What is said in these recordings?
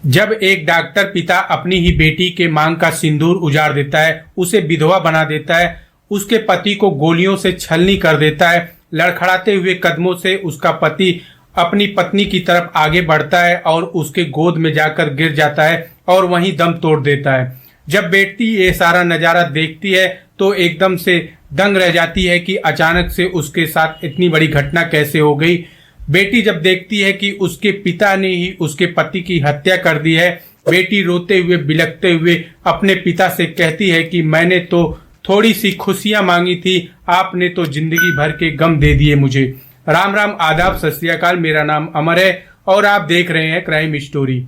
जब एक डॉक्टर पिता अपनी ही बेटी के मांग का सिंदूर उजाड़ देता है, उसे विधवा बना देता है, उसके पति को गोलियों से छलनी कर देता है, लड़खड़ाते हुए कदमों से उसका पति अपनी पत्नी की तरफ आगे बढ़ता है और उसके गोद में जाकर गिर जाता है और वहीं दम तोड़ देता है। जब बेटी ये सारा नज़ारा देखती है तो एकदम से दंग रह जाती है कि अचानक से उसके साथ इतनी बड़ी घटना कैसे हो गई। बेटी जब देखती है कि उसके पिता ने ही उसके पति की हत्या कर दी है, बेटी रोते हुए बिलखते हुए अपने पिता से कहती है कि मैंने तो थोड़ी सी खुशियां मांगी थी, आपने तो जिंदगी भर के गम दे दिए मुझे। राम राम, आदाब, सत श्री अकाल। मेरा नाम अमर है और आप देख रहे हैं क्राइम स्टोरी।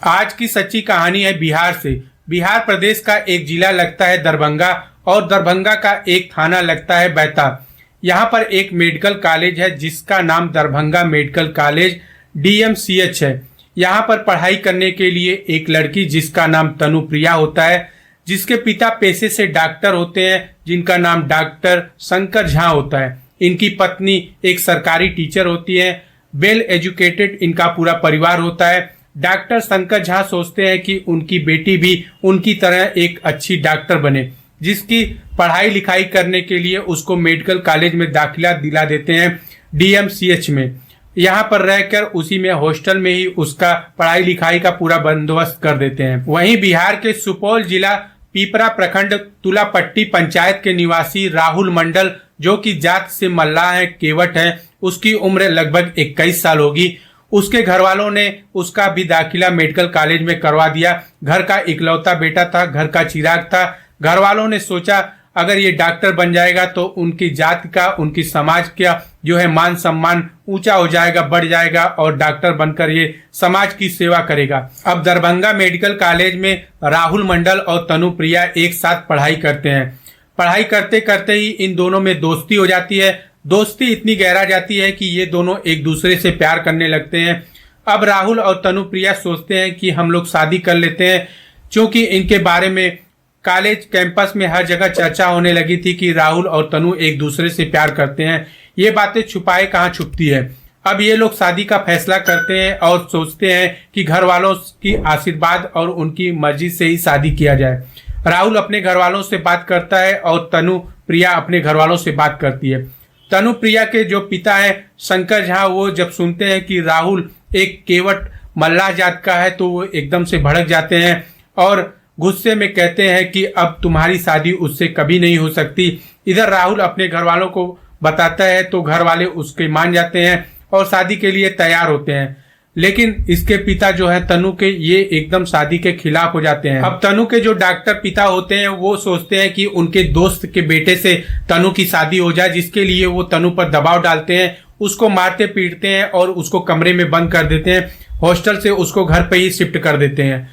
आज की सच्ची कहानी है बिहार से। बिहार प्रदेश का एक जिला लगता है दरभंगा और दरभंगा का एक थाना लगता है बैता। यहाँ पर एक मेडिकल कॉलेज है जिसका नाम दरभंगा मेडिकल कॉलेज DMCH है। यहाँ पर पढ़ाई करने के लिए एक लड़की जिसका नाम तनुप्रिया होता है, जिसके पिता पेशे से डॉक्टर होते हैं जिनका नाम डॉक्टर शंकर झा होता है। इनकी पत्नी एक सरकारी टीचर होती है। वेल एजुकेटेड इनका पूरा परिवार होता है। डॉक्टर शंकर झा सोचते हैं कि उनकी बेटी भी उनकी तरह एक अच्छी डॉक्टर बने, जिसकी पढ़ाई लिखाई करने के लिए उसको मेडिकल कॉलेज में दाखिला दिला देते हैं DMCH में। यहाँ पर रहकर उसी में हॉस्टल में ही उसका पढ़ाई लिखाई का पूरा बंदोबस्त कर देते हैं। वहीं बिहार के सुपौल जिला पीपरा प्रखंड तुलापट्टी पंचायत के निवासी राहुल मंडल, जो कि जात से मल्लाह है, केवट है, उसकी उम्र लगभग 21 साल होगी। उसके घर वालों ने उसका भी दाखिला मेडिकल कॉलेज में करवा दिया। घर का इकलौता बेटा था, घर का चिराग था। घर वालों ने सोचा अगर ये डॉक्टर बन जाएगा तो उनकी जाति का, उनकी समाज का जो है मान सम्मान ऊंचा हो जाएगा, बढ़ जाएगा और डॉक्टर बनकर ये समाज की सेवा करेगा। अब दरभंगा मेडिकल कॉलेज में राहुल मंडल और तनुप्रिया एक साथ पढ़ाई करते हैं। पढ़ाई करते करते ही इन दोनों में दोस्ती हो जाती है। दोस्ती इतनी गहरा जाती है कि ये दोनों एक दूसरे से प्यार करने लगते हैं। अब राहुल और तनुप्रिया सोचते हैं कि हम लोग शादी कर लेते हैं, क्योंकि इनके बारे में कॉलेज कैंपस में हर जगह चर्चा होने लगी थी कि राहुल और तनु एक दूसरे से प्यार करते हैं। ये बातें छुपाए कहाँ छुपती है। अब ये लोग शादी का फैसला करते हैं और सोचते हैं कि घर वालों की आशीर्वाद और उनकी मर्जी से ही शादी किया जाए। राहुल अपने घर वालों से बात करता है और तनुप्रिया अपने घर वालों से बात करती है। तनुप्रिया के जो पिता है शंकर झा, वो जब सुनते हैं कि राहुल एक केवट मल्लाह जात का है तो वो एकदम से भड़क जाते हैं और गुस्से में कहते हैं कि अब तुम्हारी शादी उससे कभी नहीं हो सकती। इधर राहुल अपने घर वालों को बताता है तो घर वाले उसके मान जाते हैं और शादी के लिए तैयार होते हैं। लेकिन इसके पिता जो है तनु के, ये एकदम शादी के खिलाफ हो जाते हैं। अब तनु के जो डॉक्टर पिता होते हैं वो सोचते हैं कि उनके दोस्त के बेटे से तनु की शादी हो जाए, जिसके लिए वो तनु पर दबाव डालते हैं, उसको मारते पीटते हैं और उसको कमरे में बंद कर देते हैं। हॉस्टल से उसको घर पे ही शिफ्ट कर देते हैं।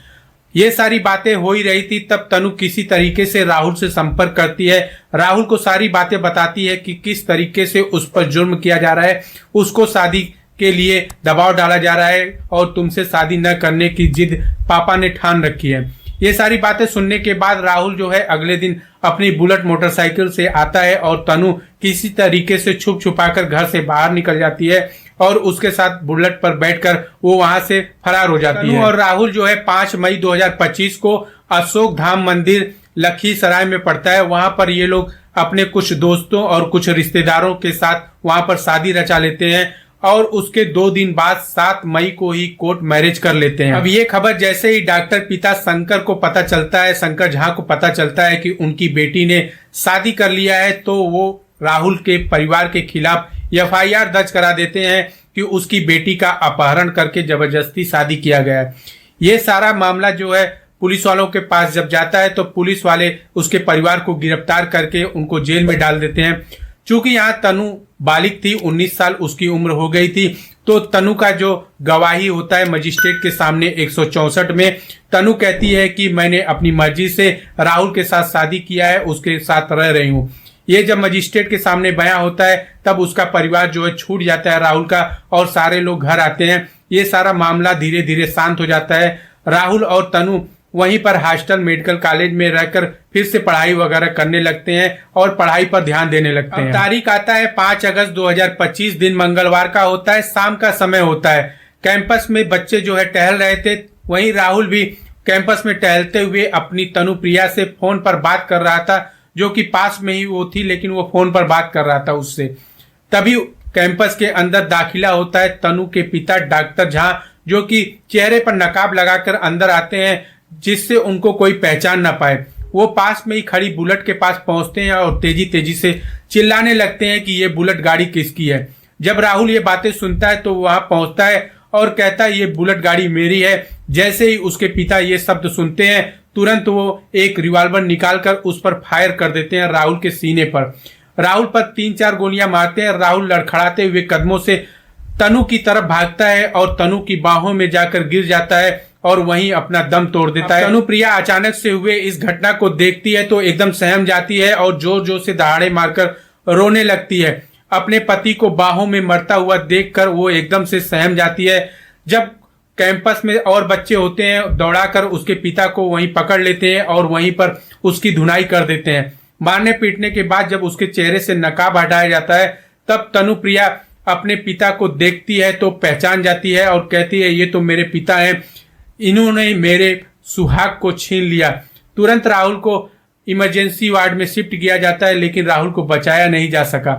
ये सारी बातें हो ही रही थी तब तनु किसी तरीके से राहुल से संपर्क करती है। राहुल को सारी बातें बताती है कि किस तरीके से उस पर जुर्म किया जा रहा है, उसको शादी के लिए दबाव डाला जा रहा है और तुमसे शादी न करने की जिद पापा ने ठान रखी है। ये सारी बातें सुनने के बाद राहुल जो है अगले दिन अपनी बुलेट मोटरसाइकिल से आता है और तनु किसी तरीके से छुप छुपाकर घर से बाहर निकल जाती है और उसके साथ बुलेट पर बैठकर वो वहां से फरार हो जाती है। और राहुल जो है 5 मई 2025 को अशोक धाम मंदिर लखीसराय में पड़ता है। वहां पर ये लोग अपने कुछ दोस्तों और कुछ रिश्तेदारों के साथ वहां पर शादी रचा लेते हैं और उसके 2 दिन बाद 7 मई को ही कोर्ट मैरिज कर लेते हैं। अब ये खबर जैसे ही डॉक्टर पिता शंकर को पता चलता है, शंकर झा को पता चलता है कि उनकी बेटी ने शादी कर लिया है, तो वो राहुल के परिवार के खिलाफ FIR दर्ज करा देते हैं कि उसकी बेटी का अपहरण करके जबरदस्ती शादी किया गया है। ये सारा मामला जो है पुलिस वालों के पास जब जाता है तो पुलिस वाले उसके परिवार को गिरफ्तार करके उनको जेल में डाल देते हैं। चूंकि यहाँ तनु बालिग थी, 19 साल उसकी उम्र हो गई थी, तो तनु का जो गवाही होता है मजिस्ट्रेट के सामने 164 में, तनु कहती है कि मैंने अपनी मर्जी से राहुल के साथ शादी किया है, उसके साथ रह रही हूँ। ये जब मजिस्ट्रेट के सामने बयां होता है तब उसका परिवार जो है छूट जाता है राहुल का और सारे लोग घर आते हैं। ये सारा मामला धीरे धीरे शांत हो जाता है। राहुल और तनु वहीं पर हॉस्टल मेडिकल कॉलेज में रहकर फिर से पढ़ाई वगैरह करने लगते हैं और पढ़ाई पर ध्यान देने लगते हैं। तारीख आता है 5 अगस्त 2025, दिन मंगलवार का होता है, शाम का समय होता है। कैंपस में बच्चे जो है टहल रहे थे, वहीं राहुल भी कैंपस में टहलते हुए अपनी तनुप्रिया से फोन पर बात कर रहा था, जो कि पास में ही वो थी, लेकिन वो फोन पर बात कर रहा था उससे। तभी कैंपस के अंदर दाखिला होता है तनु के पिता डॉक्टर झा, जो कि चेहरे पर नकाब लगाकर अंदर आते हैं, जिससे उनको कोई पहचान ना पाए। वो पास में ही खड़ी बुलेट के पास पहुंचते हैं और तेजी तेजी से चिल्लाने लगते हैं कि ये बुलेट गाड़ी किसकी है। जब राहुल ये बातें सुनता है तो वहां पहुंचता है और कहता है ये बुलेट गाड़ी मेरी है। जैसे ही उसके पिता ये शब्द सुनते हैं, तुरंत वो एक रिवॉल्वर निकालकर उस पर फायर कर देते हैं राहुल के सीने पर। राहुल पर 3-4 गोलियां मारते हैं। राहुल लड़खड़ाते हुए कदमों से तनु की तरफ भागता है और तनु की बाहों में जाकर गिर जाता है और वहीं अपना दम तोड़ देता है। तनुप्रिया अचानक से हुए इस घटना को देखती है तो एकदम सहम जाती है और जोर जोर से दहाड़े मारकर रोने लगती है। अपने पति को बाहों में मरता हुआ देखकर वो एकदम से सहम जाती है। जब कैंपस में और बच्चे होते हैं, दौड़ाकर उसके पिता को वहीं पकड़ लेते हैं और वहीं पर उसकी धुनाई कर देते हैं। मारने पीटने के बाद जब उसके चेहरे से नकाब हटाया जाता है, तब तनुप्रिया अपने पिता को देखती है तो पहचान जाती है और कहती है ये तो मेरे पिता हैं, इन्होंने मेरे सुहाग को छीन लिया। तुरंत राहुल को इमरजेंसी वार्ड में शिफ्ट किया जाता है, लेकिन राहुल को बचाया नहीं जा सका।